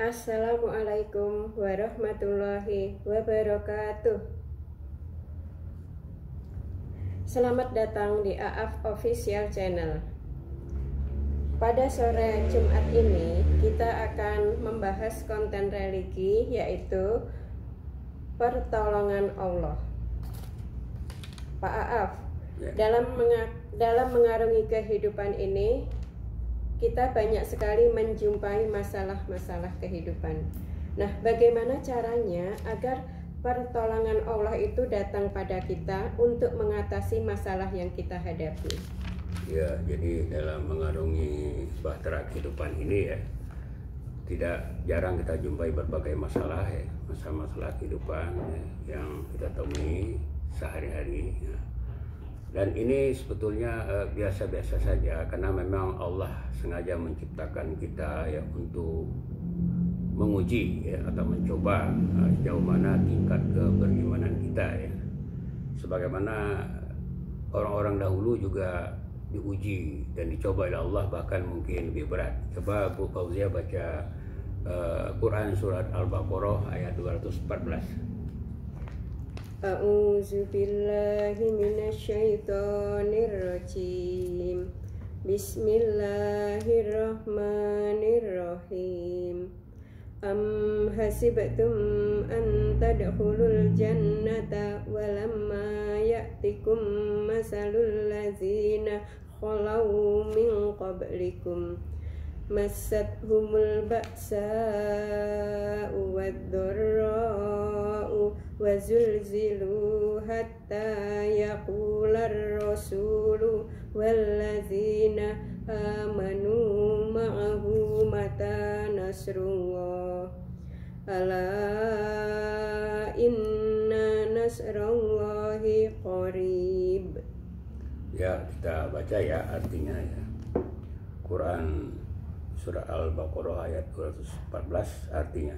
Assalamualaikum warahmatullahi wabarakatuh. Selamat datang di AAF Official Channel. Pada sore Jumat ini kita akan membahas konten religi, yaitu pertolongan Allah. Pak AAF, dalam mengarungi kehidupan ini kita banyak sekali menjumpai masalah-masalah kehidupan. Nah, bagaimana caranya agar pertolongan Allah itu datang pada kita untuk mengatasi masalah yang kita hadapi? Ya, jadi dalam mengarungi bahtera kehidupan ini ya, tidak jarang kita jumpai berbagai masalah ya, masalah kehidupan ya, yang kita temui sehari-hari ya. Dan ini sebetulnya biasa-biasa saja, karena memang Allah sengaja menciptakan kita ya untuk menguji ya, atau mencoba sejauh mana tingkat keberimanan kita ya. Sebagaimana orang-orang dahulu juga diuji dan dicoba oleh Allah, bahkan mungkin lebih berat. Coba Bu Fauzia baca Quran surat Al-Baqarah ayat 214. A'udzu billahi minasyaitonir rajim. Bismillahirrahmanirrahim. Am hasibtum an tadkhulul jannata walamma ya'tikum masalul ladzina khalau min qablikum massathumul ba'sa'u wad-dharra'u wa zulzilu hatta yaqular rasulu walladzina amanu ma'ahu mata nasrullah ala inna nasrallahi qarib. Ya, kita baca ya artinya ya. Quran surah Al-Baqarah ayat 214 artinya,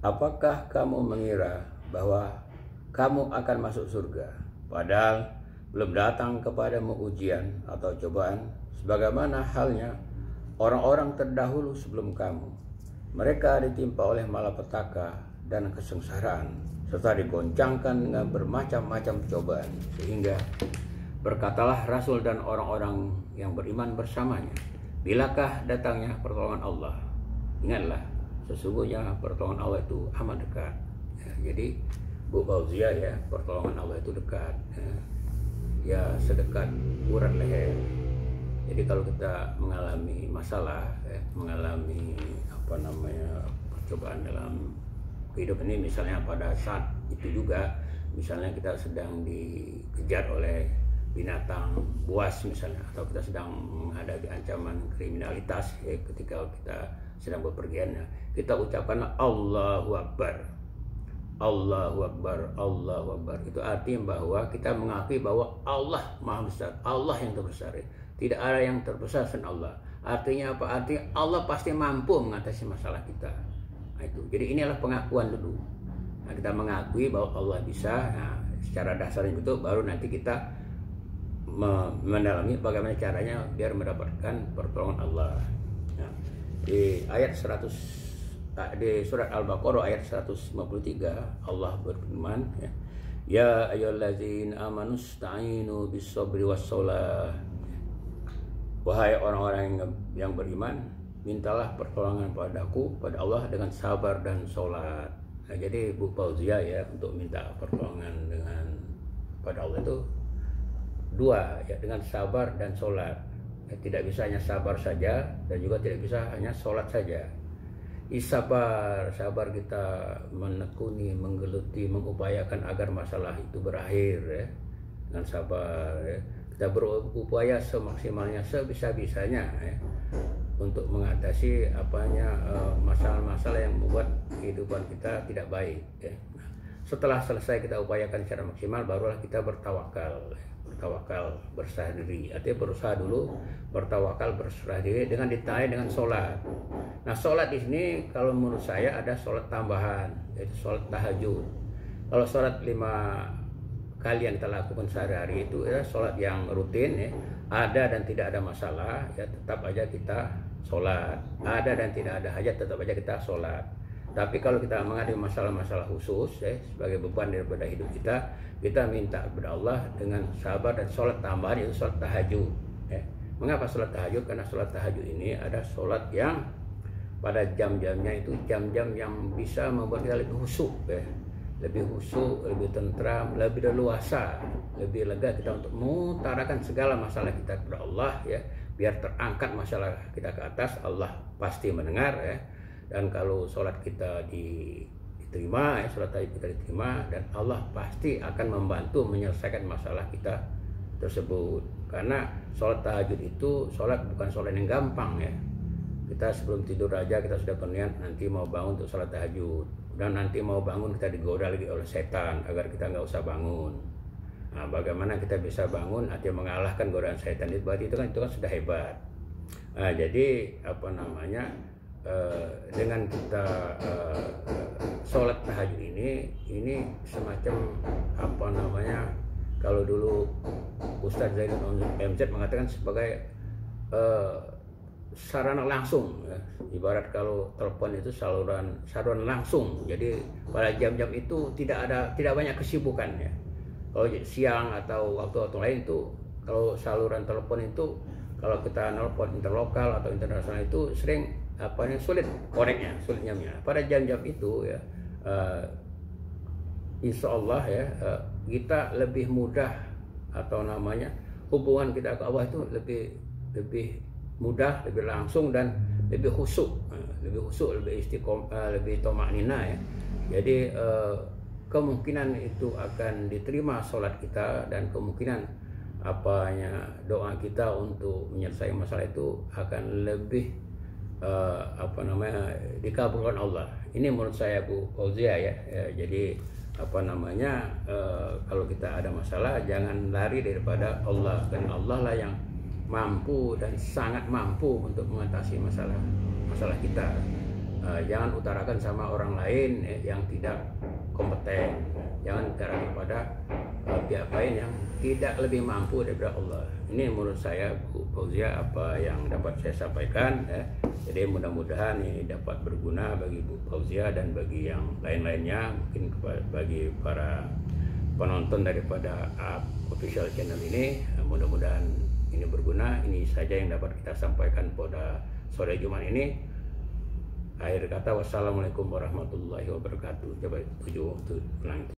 apakah kamu mengira bahwa kamu akan masuk surga padahal belum datang kepadamu ujian atau cobaan sebagaimana halnya orang-orang terdahulu sebelum kamu? Mereka ditimpa oleh malapetaka dan kesengsaraan serta digoncangkan dengan bermacam-macam cobaan, sehingga berkatalah Rasul dan orang-orang yang beriman bersamanya, bilakah datangnya pertolongan Allah? Ingatlah, sesungguhnya pertolongan Allah itu amat dekat ya. Jadi Bu Fauzia ya, pertolongan Allah itu dekat ya, sedekat urat leher. Jadi kalau kita mengalami masalah ya, mengalami percobaan dalam kehidupan ini, misalnya pada saat itu juga misalnya kita sedang dikejar oleh binatang buas misalnya, atau kita sedang menghadapi ancaman kriminalitas ya, ketika kita sedang bepergian ya, kita ucapkanlah Allahu Akbar, Allahu Akbar, Allahu Akbar. Itu artinya bahwa kita mengakui bahwa Allah Maha Besar, Allah yang terbesar ya. Tidak ada yang terbesar selain Allah. Artinya apa? Artinya Allah pasti mampu mengatasi masalah kita. Nah, itu. Jadi inilah pengakuan dulu. Nah, kita mengakui bahwa Allah bisa. Nah, secara dasarnya itu baru nanti kita mendalami bagaimana caranya biar mendapatkan pertolongan Allah. Nah, di ayat 100 di surat Al-Baqarah ayat 153 Allah berfirman ya, ya ayyuhallazina amanu sta'inu bis-sabri was-shalah. Wahai orang-orang yang beriman, mintalah pertolongan padaku, pada Allah, dengan sabar dan sholat. Nah, jadi Bu Fauzia ya, untuk minta pertolongan pada Allah itu dua ya, dengan sabar dan sholat ya, tidak bisa hanya sabar saja dan juga tidak bisa hanya sholat saja. Sabar kita menekuni, menggeluti, mengupayakan agar masalah itu berakhir ya, dengan sabar ya. Kita berupaya semaksimalnya, sebisa-bisanya ya, untuk mengatasi masalah-masalah yang membuat kehidupan kita tidak baik ya. Setelah selesai kita upayakan secara maksimal, barulah kita bertawakal berserah diri. Artinya berusaha dulu, bertawakal berserah diri dengan ditandai dengan sholat. Nah, sholat di sini kalau menurut saya ada sholat tambahan, yaitu sholat tahajud. Kalau sholat 5 kali yang kita lakukan sehari-hari itu ya sholat yang rutin ya, ada dan tidak ada masalah ya, tetap aja kita sholat, ada dan tidak ada hajat tetap aja kita sholat. Tapi kalau kita menghadapi masalah-masalah khusus sebagai beban daripada hidup kita minta kepada Allah dengan sabar dan sholat tambahan, yaitu sholat tahajud. Mengapa sholat tahajud? Karena sholat tahajud ini ada sholat yang pada jam-jamnya itu jam-jam yang bisa membuat kita lebih khusyuk, lebih khusyuk, lebih tentram, lebih leluasa, lebih lega kita untuk mengutarakan segala masalah kita kepada Allah, biar terangkat masalah kita ke atas. Allah pasti mendengar, dan kalau sholat kita diterima, sholat tahajud kita diterima, dan Allah pasti akan membantu menyelesaikan masalah kita tersebut. Karena sholat tahajud itu sholat bukan sholat yang gampang, kita sebelum tidur aja kita sudah berniat nanti mau bangun untuk sholat tahajud, dan nanti mau bangun kita digoda lagi oleh setan agar kita nggak usah bangun. Nah, bagaimana kita bisa bangun artinya mengalahkan godaan setan itu, berarti itu kan sudah hebat. Nah, jadi dengan kita sholat tahajud ini semacam kalau dulu Ustadz Zainud MZ mengatakan sebagai sarana langsung, ibarat kalau telepon itu saluran langsung. Jadi pada jam-jam itu tidak banyak kesibukan, Kalau siang atau waktu lain itu, kalau saluran telepon itu, kalau kita nelpon interlokal atau internasional itu sering sulit koreknya, sulit nyamnya. Pada jam-jam itu insya Allah kita lebih mudah, atau hubungan kita ke Allah itu lebih mudah, lebih langsung, dan lebih khusyuk, lebih istiqomah, lebih toma'nina, Jadi kemungkinan itu akan diterima sholat kita, dan kemungkinan doa kita untuk menyelesaikan masalah itu akan lebih dikabulkan Allah. Ini menurut saya Bu Fauzia, jadi kalau kita ada masalah jangan lari daripada Allah, karena Allah lah yang mampu dan sangat mampu untuk mengatasi masalah kita. Jangan utarakan sama orang lain yang tidak kompeten, jangan utarakan kepada pihak lain yang tidak lebih mampu daripada Allah. Ini menurut saya Bu Fauzia apa yang dapat saya sampaikan, jadi mudah-mudahan ini dapat berguna bagi Bu Fauzia dan bagi yang lain-lainnya, mungkin bagi para penonton daripada official channel ini. Mudah-mudahan ini berguna. Ini saja yang dapat kita sampaikan pada sore Jumat ini. Akhir kata, wassalamualaikum warahmatullahi wabarakatuh. Coba tujuh ulang.